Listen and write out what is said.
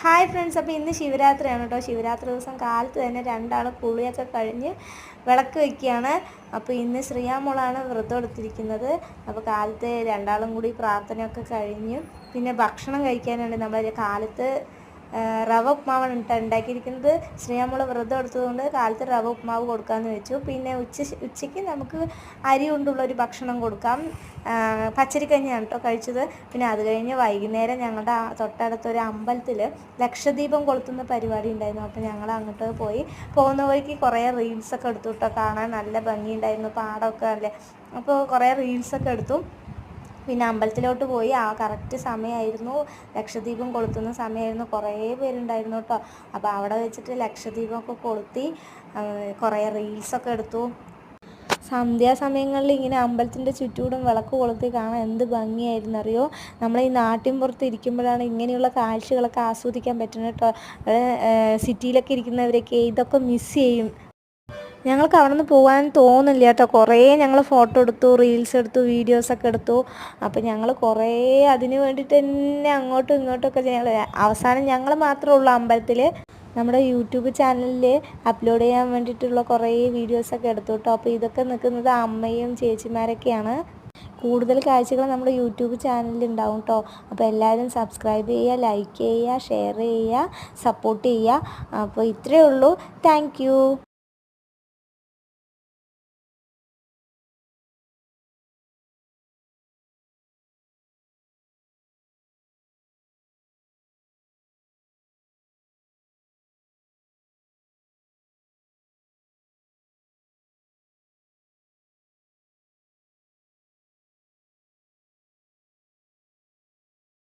Hi friends, അപ്പോൾ ഇന്ന് ശിവരാത്രിയാണ് കേട്ടോ. ശിവരാത്രി ദിവസം കാലത്ത് തന്നെ രണ്ടാളും കുളിയൊക്കെ കഴിഞ്ഞ് വിളക്ക് വയ്ക്കുകയാണ്. അപ്പോൾ ഇന്ന് ശ്രീയാമോളാണ് വ്രതം എടുത്തിരിക്കുന്നത്. അപ്പോൾ കാലത്ത് രണ്ടാളും കൂടി പ്രാർത്ഥനയൊക്കെ കഴിഞ്ഞ് പിന്നെ ഭക്ഷണം കഴിക്കാനുണ്ട്. നമ്മൾ കാലത്ത് റവ ഉപ്മാവാണ് ഉണ്ടാക്കിയിരിക്കുന്നത്. ശ്രീയാമോള് വ്രതം എടുത്തതുകൊണ്ട് കാലത്ത് റവ ഉപ്മാവ് കൊടുക്കാമെന്ന് വെച്ചു. പിന്നെ ഉച്ചയ്ക്ക് നമുക്ക് അരി കൊണ്ടുള്ളൊരു ഭക്ഷണം കൊടുക്കാം. പച്ചരിക്കഞ്ഞിയാണ് കേട്ടോ കഴിച്ചത്. പിന്നെ അത് കഴിഞ്ഞ് വൈകുന്നേരം ഞങ്ങളുടെ തൊട്ടടുത്തൊരു അമ്പലത്തിൽ ലക്ഷദീപം കൊളുത്തുന്ന പരിപാടി ഉണ്ടായിരുന്നു. അപ്പോൾ ഞങ്ങൾ അങ്ങോട്ട് പോയി. പോകുന്ന വഴിക്ക് കുറേ റീൽസൊക്കെ എടുത്തു കേട്ടോ. കാണാൻ നല്ല ഭംഗിയുണ്ടായിരുന്നു, പാടമൊക്കെ അല്ലേ. അപ്പോൾ കുറേ റീൽസൊക്കെ എടുത്തു. പിന്നെ അമ്പലത്തിലോട്ട് പോയി. കറക്റ്റ് സമയമായിരുന്നു, ലക്ഷദീപം കൊളുത്തുന്ന സമയമായിരുന്നു. കുറേ പേരുണ്ടായിരുന്നു കേട്ടോ. അപ്പോൾ അവിടെ വെച്ചിട്ട് ലക്ഷദീപമൊക്കെ കൊളുത്തി കുറേ റീൽസൊക്കെ എടുത്തു. സന്ധ്യാസമയങ്ങളിൽ ഇങ്ങനെ അമ്പലത്തിൻ്റെ ചുറ്റൂടും വിളക്ക് കൊളുത്തി കാണാൻ എന്ത് ഭംഗിയായിരുന്നു അറിയോ. നമ്മൾ ഈ നാട്ടിൻപുറത്ത് ഇരിക്കുമ്പോഴാണ് ഇങ്ങനെയുള്ള കാഴ്ചകളൊക്കെ ആസ്വദിക്കാൻ പറ്റുന്നത് കേട്ടോ. സിറ്റിയിലൊക്കെ ഇരിക്കുന്നവരൊക്കെ ഇതൊക്കെ മിസ് ചെയ്യും. ഞങ്ങൾക്ക് അവിടെ നിന്ന് പോകാൻ തോന്നില്ല കേട്ടോ. കുറേ ഞങ്ങൾ ഫോട്ടോ എടുത്തു, റീൽസ് എടുത്തു, വീഡിയോസൊക്കെ എടുത്തു. അപ്പോൾ ഞങ്ങൾ കുറേ അതിന് വേണ്ടിയിട്ട് തന്നെ അങ്ങോട്ടും ഇങ്ങോട്ടുമൊക്കെ അവസാനം ഞങ്ങൾ മാത്രമേ ഉള്ളൂ അമ്പലത്തിൽ. നമ്മുടെ യൂട്യൂബ് ചാനലിൽ അപ്ലോഡ് ചെയ്യാൻ വേണ്ടിയിട്ടുള്ള കുറേ വീഡിയോസൊക്കെ എടുത്തു കേട്ടോ. അപ്പോൾ ഇതൊക്കെ നിൽക്കുന്നത് അമ്മയും ചേച്ചിമാരൊക്കെയാണ്. കൂടുതൽ കാഴ്ചകൾ നമ്മുടെ യൂട്യൂബ് ചാനലിൽ ഉണ്ടാവും കേട്ടോ. അപ്പോൾ എല്ലാവരും സബ്സ്ക്രൈബ് ചെയ്യുക, ലൈക്ക് ചെയ്യുക, ഷെയർ ചെയ്യുക, സപ്പോർട്ട് ചെയ്യുക. അപ്പോൾ ഇത്രയേ ഉള്ളൂ. താങ്ക്